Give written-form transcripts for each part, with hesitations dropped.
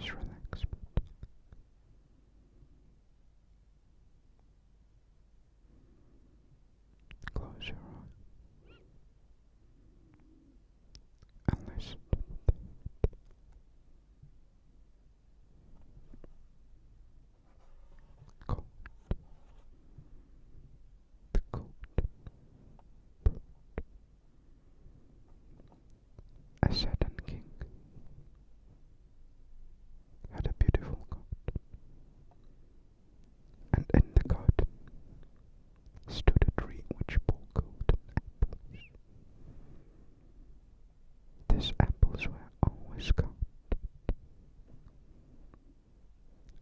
Just relax. Close your eyes and listen to the cold, the cold. A certain king had a beautiful garden, and in the garden stood a tree which bore golden apples. These apples were always gold,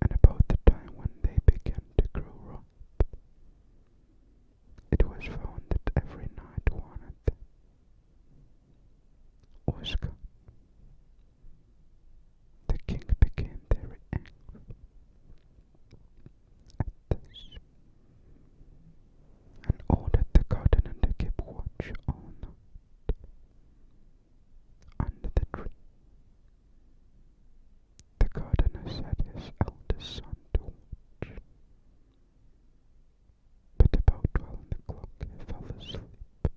and about the time when they began to grow ripe, it was found that every night one of them was gone. The king became very angry at this, and ordered the gardener to keep watch all night under the tree. The gardener set his eldest son to watch, but about 12 o'clock he fell asleep,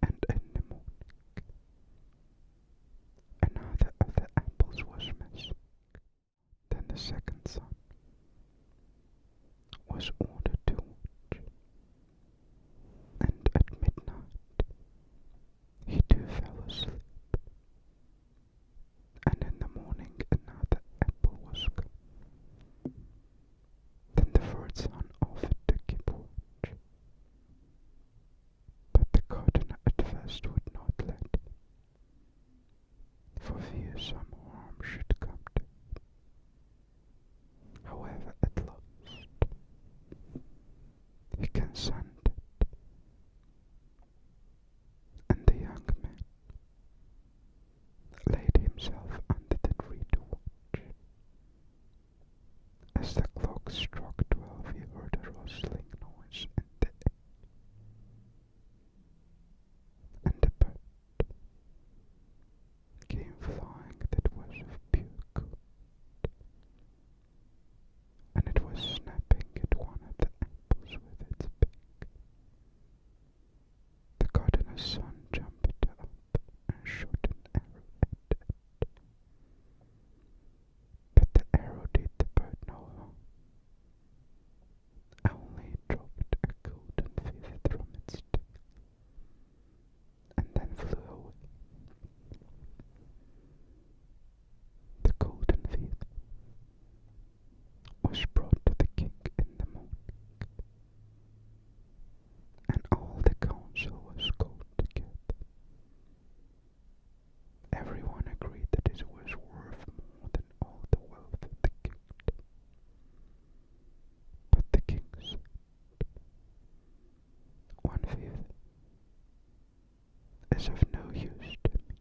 and in the morning another of the apples was missing. Then the second son was ordered to watch, and at midnight he too fell asleep, and in the morning another apple was gone. Then the third son offered to keep watch, but the gardener at first would not let him, for fear some harm should come to him. However, at last he consented, and the young man laid himself under the tree to watch. As the clock struck 12, he heard a rustling noise in the air, and a bird came flying that was of pure gold, and it was snapping at one of the apples with its beak. The gardener's son jumped up and shot an arrow at it, but the arrow did the bird no harm, only dropped a golden feather from its tail, and then flew away. The golden feather was brought to the king in the morning, and all the council was called together. Everyone agreed that it was worth more than all the wealth of the kingdom. But the king said, "One feather is of no use to me.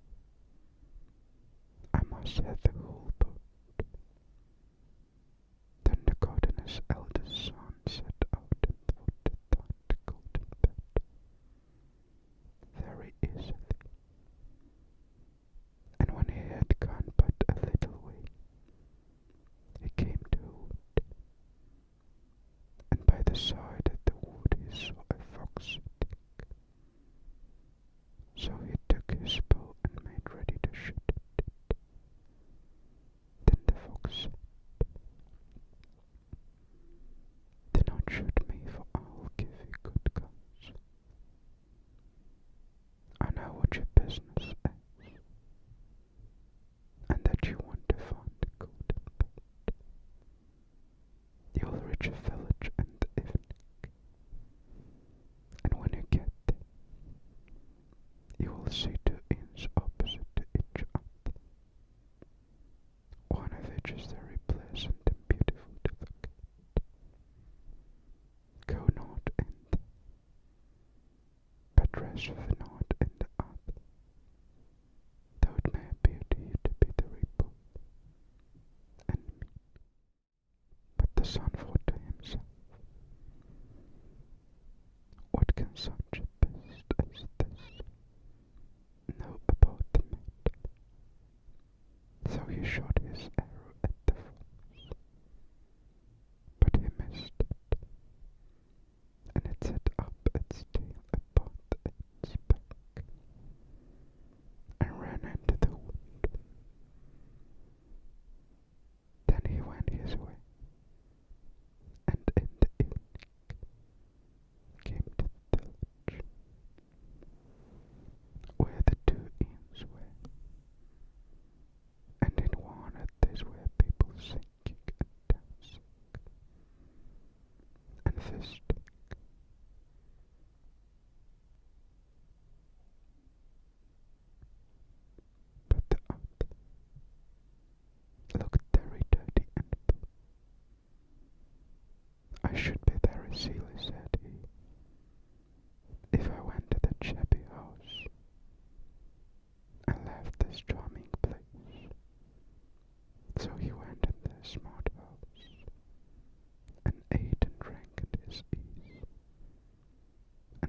I must have the whole bird." Then the gardener's eldest son set out and thought to find the golden bird very easily. And when he had gone but a little way, he came to a wood, and by the side of the wood he saw a fox sitting. So he took his bow and made ready to shoot at it. Then the fox said, "Do not shoot me, for I will give you good cause. I know what your business is, and that you want to find the golden bird. You will reach a village in the evening, and when you get there, you will see two inns opposite to each other, one of which is very pleasant and beautiful to look at. Go not in there, but rest the night in the other, though it may appear to you to be very poor and mean." But the son thought to himself, "What can such a beast as this know about the matter?" So he shot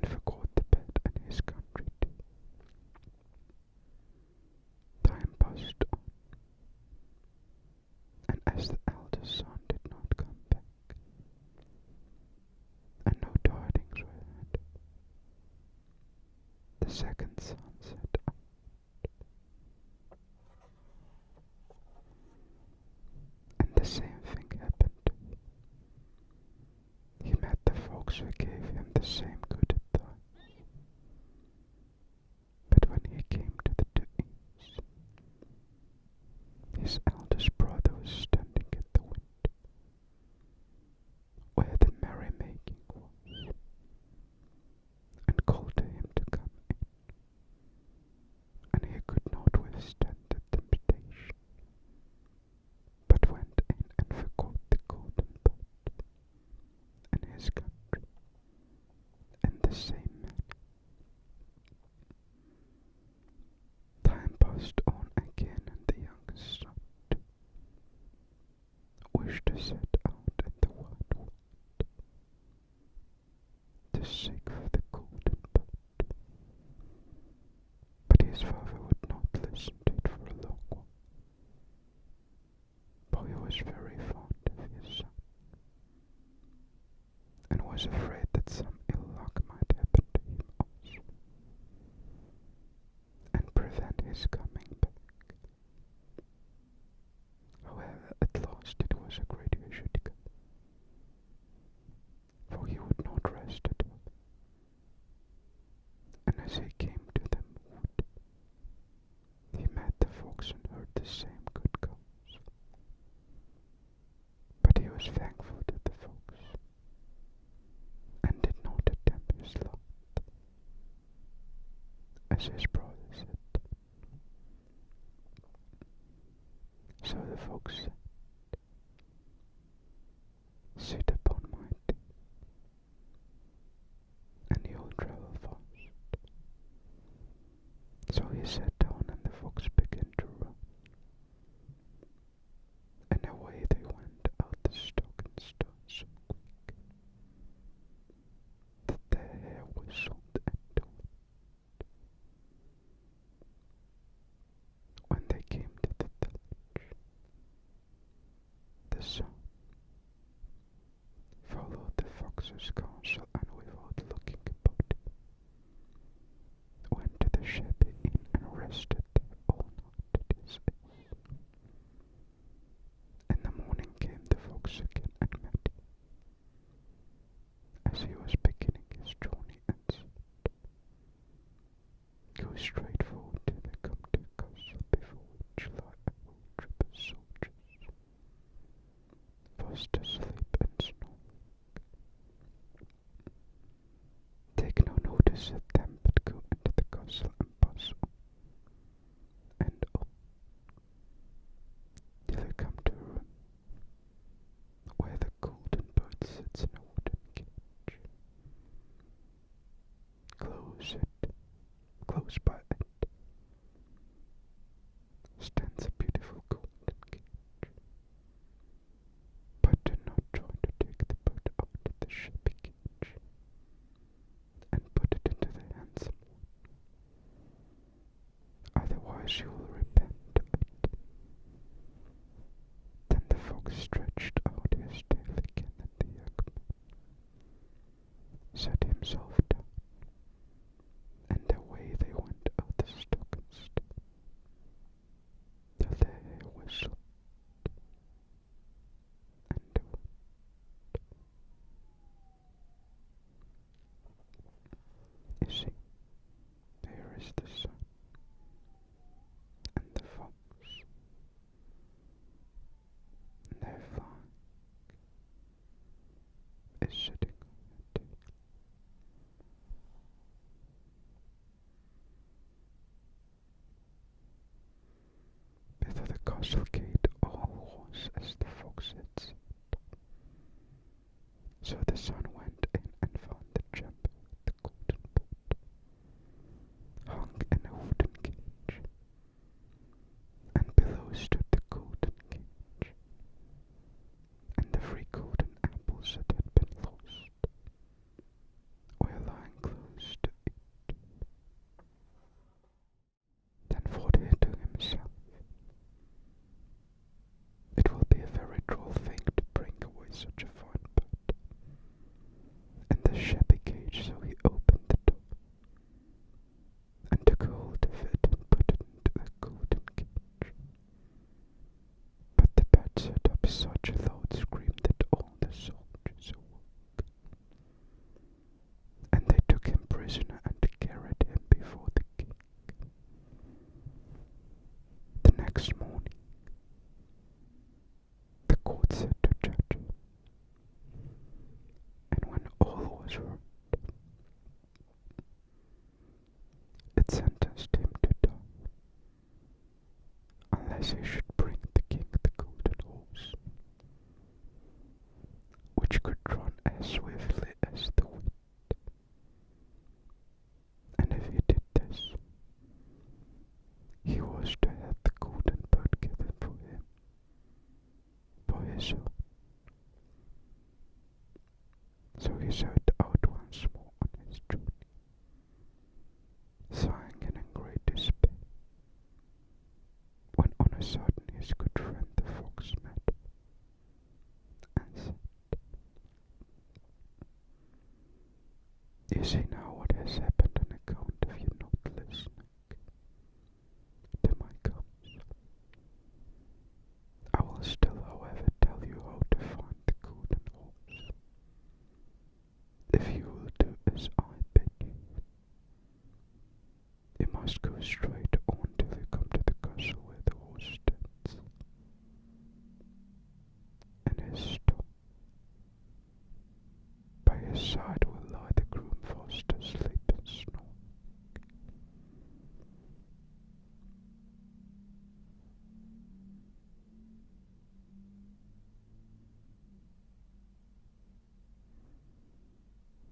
and forgot the bed and his country too. Time passed on, and as the eldest son did not come back, and no tidings were heard, the second son set out. And the same thing happened to him. He met the folks who gave him the same good advice. But when he came to the two inns, his eldest brother was standing at the window, where the merrymaking was, and called to him to come in. And he could not withstand the temptation, but went in and forgot the golden pot and his country in the same manner. Time passed on again, and the youngest son wished to set out in the wide world to seek for the golden pot. But his father would not listen to it for a long while, for he was very fond of his son, and was afraid that some ill luck might happen to him also, and prevent his coming back. However, at last it was agreed he should go, for he would not rest at all. And as he came to the wood, he met the fox and heard the same good counsel. But he was thankful to the fox, and did not attempt his lot, as his brother said. So the fox said, "Sit upon my tail, and you'll travel fast." So he sat down, and the fox began to run, and away they went out the stock and stone so quick that their hair whistled and told. When they came to the village, the son followed the fox's counsel, and without looking about him, went to the shabby inn and rested there all night at his ease. In the morning came the fox again and met him, as he was beginning his journey, and said, "Go straight forward till they come to a castle, before which lie a whole troop of soldiers, fast asleep and snoring. Take no notice of them, but go into the castle and pass on, and on, till you come to a room where the golden bird sits in a wooden cage. Close by it, stands a beautiful golden cage. But do not try to take the bird out of the shabby cage, and put it into the handsome one. Otherwise you will repent of it." Then the fox stretched out his tail again, and the young man sat himself down, and away they went out the stock and stone, till their hair whistled and told. You see, here is the sun, and the fox, and their flying is sitting on the tail. Before the castle gate all was as the fox had said. So the son went in and found the chamber with the golden pot, hung in a wooden cage, and below stood the golden cage, and the 3 golden apples that had been lost were lying close as he should bring the king the golden horse, which could run as swiftly as the wind. And if he did this, he was to have the golden bird given for him by his own. So he set out once more on his journey, sighing and in great despair, when on a sudden his good friend the fox met and said, "You see now what has happened on account of you not listening to my counsel. I will still, however, tell you how to find the golden horse, if you will do as I bid you. You must go straight on till you come to the castle where the horse stands, in his stall. By his side will lie the groom fast asleep and snoring.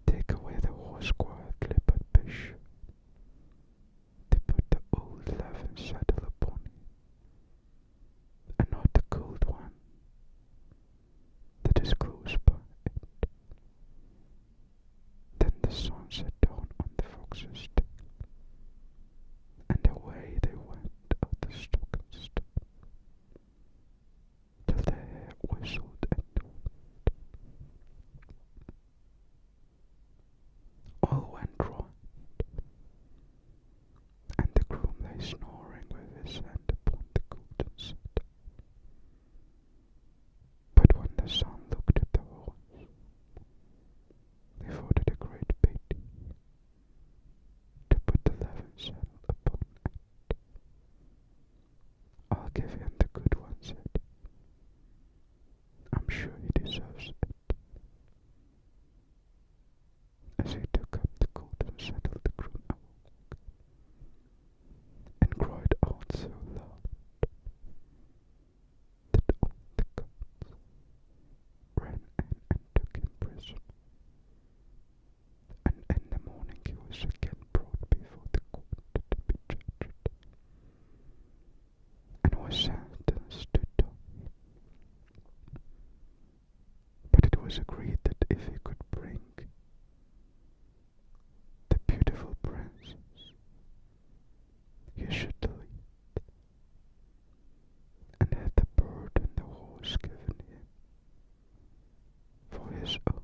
Take away the horse quietly, but be sure to put the old leathern saddle upon him, and not the gold one that is close by it." Then the son sat down on the fox's tail, and away they went out the stock and stone, till the hare whistled and the wind. All went right, and the groom lay snoring with his hand upon the golden saddle. But when the son looked at the horse, he thought it a great pity to put the leathern saddle upon it. "I'll give him the good one," said he. "I'm sure he deserves it." As he took up the golden saddle, the groom awoke, and cried out so loud that all the guards ran in and took him prisoner. And in the morning he was again brought before the court to be judged, and was sentenced to die. But it was agreed that if he could bring the beautiful princess, he should lead, and have the bird and the horse given him for his own.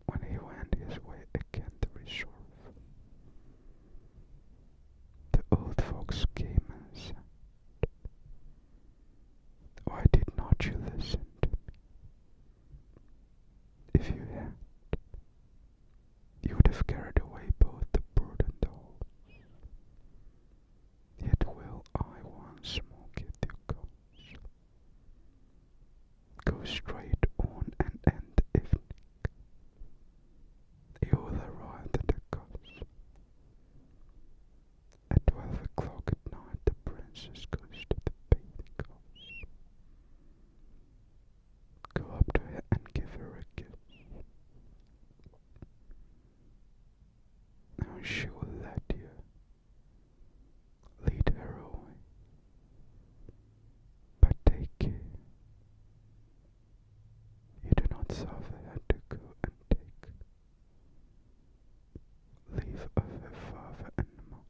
When he went his way again to resolve, the old fox came and said, "Why did not you listen to me? If you had, you would have carried away both the bird and the horse. Yet will I once more give you counsel. Go straight on, and in the evening you will arrive at the castle. At 12 o'clock at night the princess goes to the bathing house. Go up to her and give her a kiss. Now she will let you lead her away. But take care you do not suffer her to go and take leave of her father and mother."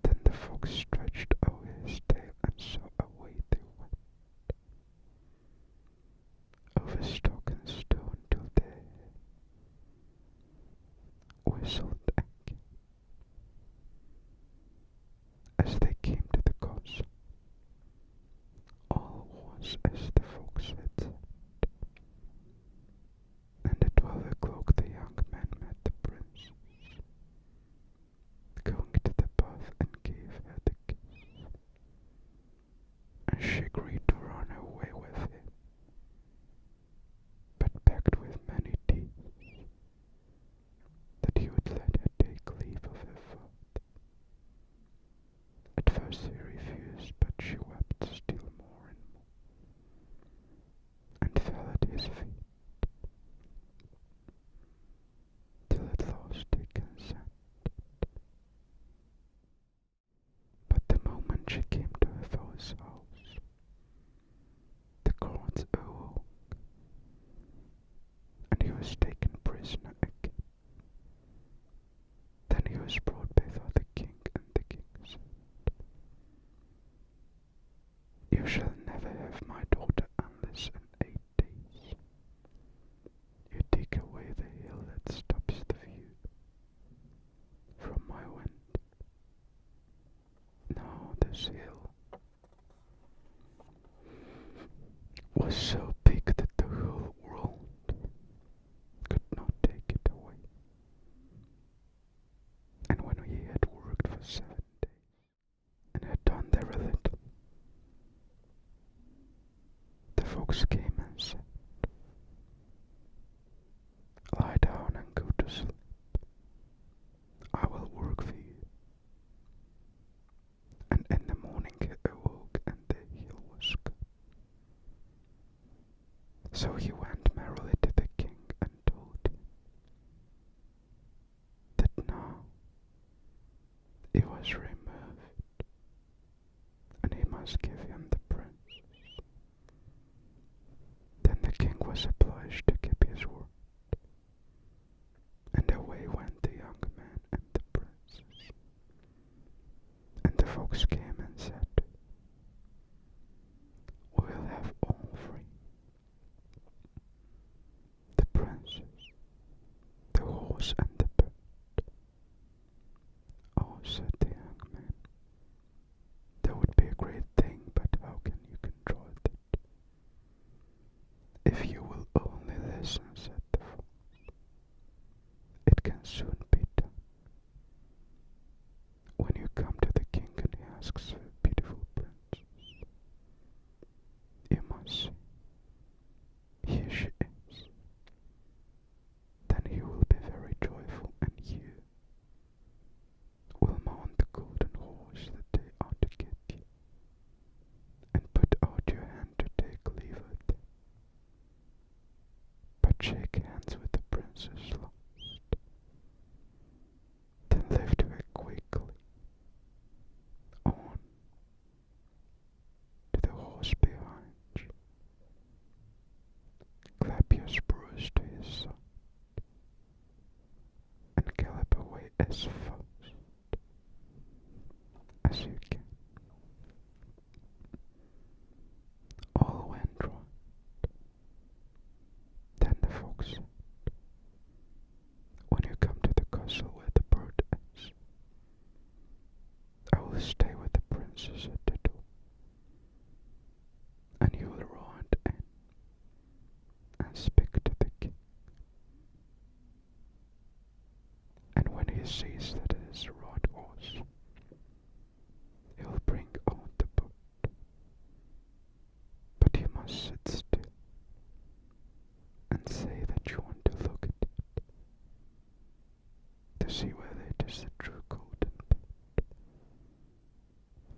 Then the fox stretched out his tail, and so away they went, over stock and stone, till they You shall never have my daughter unless in 8 days you dig away the hill that stops the view from my window. Now this hill was so big that the whole world could not take it away. And when we had worked for 7 days and had done very little, the folks came and said, "Lie down and go to sleep. I will work for you." And in the morning he awoke and the hill was gone. So he went merrily to the king and told him that now it was removed and he must give him the princess. Then the king was obliged to keep his word, and away went the young man and the princess. And the folks came and said, "We will have all three, the princess, the horse and the bird." "Oh," said the young man, "that would be a great thing, but how can you control it?" "If you will only listen," said the fox, "it can soon be done. When you come to the king and he asks for a beautiful princess, you must say, 'Here she is.' Then he will be very joyful, and you will mount the golden horse that they are to get you, and put out your hand to take leave of them. But shake hands with the princess last, then lift her quickly on to the horse behind you. Clap your spurs to his side, and gallop away as fast as you can." All went right. Then the fox said, "When you come to the castle where the bird is, I will stay with the princess at the door, and you will ride in and speak to the king. And when he sees that it is the right horse, he will bring out the bird. But you must sit still and say that you want to look at it, to see whether it is the true golden bird.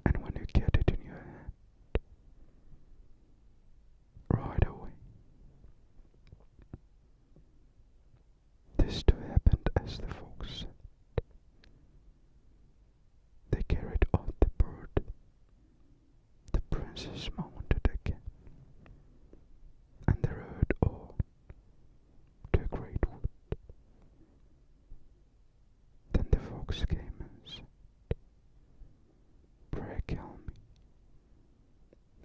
And when you get it in your hand, ride away." This too happened as the fox said. They carried out the bird. The princess mounted again, and they rode on to a great wood. Then the fox came and said, "Pray kill me,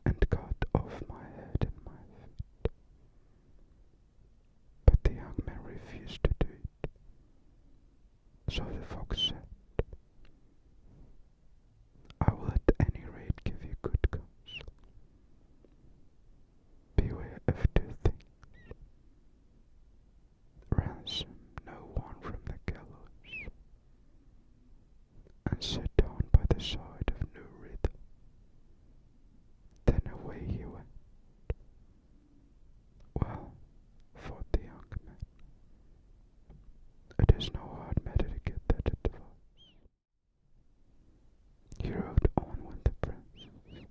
and cut off my head and my feet." But the young man refused to do it. So the fox said, "I will at any rate give you good counsel. Beware of two things. Ransom no one from the gallows, and sit down by the side of no rhythm." Then away he went. "Well," thought the young man, "it is no hard matter to get that advice." He rode on with the princess,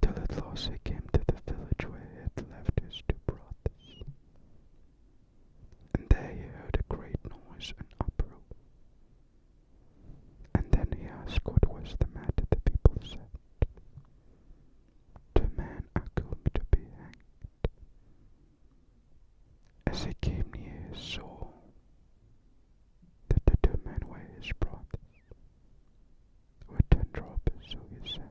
till at last he came to the village where he had left his two brothers. And there he heard a great noise and uproar. And then he asked what was the matter. The people said, "Two men are going to be hanged." As he came near, he saw that the two men were his brothers, who had turned robbers, so he said,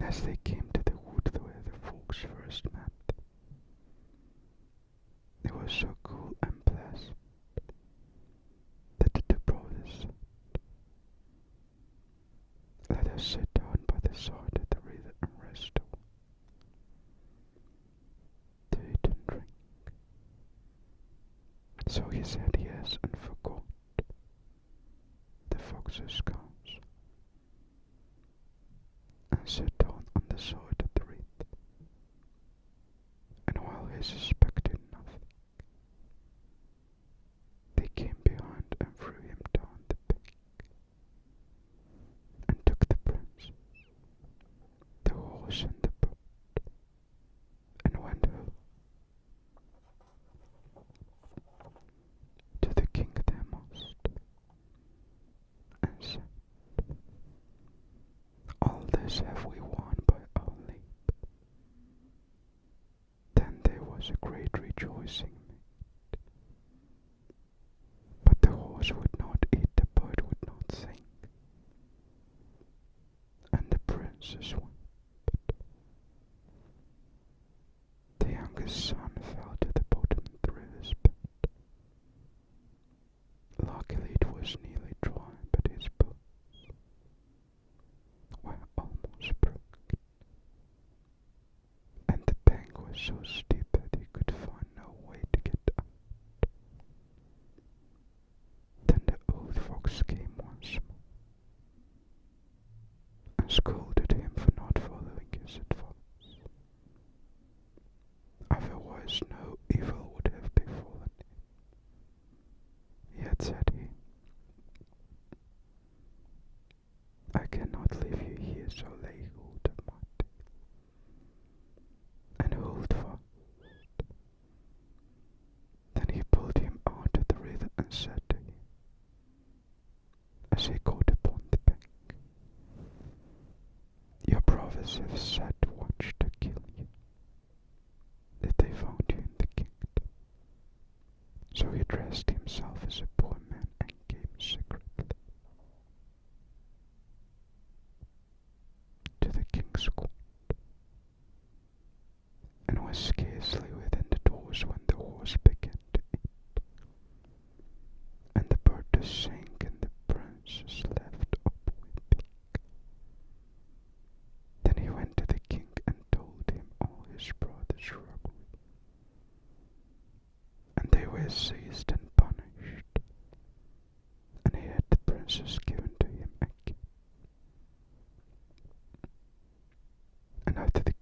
And as they came to the wood where the folks first met, it was so cool and pleasant that the two brothers said, "Let us sit down by the side of the river and rest a while, to eat and drink." So he said yes and forgot the fox's counsel, and sat down on the side of the river. And while he suspected nothing, they came behind and threw him down the bank, and took the princess, the horse and the bird, and went home to the king their master, and said, "All this have we won by our leap." Then there was a great rejoicing made, but the horse would not eat, the bird would not sing, and the princess wept. The youngest son fell to the bottom of the river's bed. Luckily it was nearly dry, but his bones were almost broken, and the bank was so steep that he could find no way to get out. Then the old fox came once more, and scolded him for not following his advice. Otherwise no evil would have befallen him. Yet, said he, "I cannot leave you here, so lay hold of my tail, and hold fast." Then he pulled him out of the river and said to him, as he got upon the bank, "Your brothers have set watch to kill you, if they found you in the kingdom." So he dressed himself as a poor man and came secretly to the king's court, and was scarcely within the doors when the horse began to eat, and the bird to sing, and the princess left off weeping. Then he went to the king and told him all his brother's roguery, and they were seized and punished, and he had the princess given to him again. And after the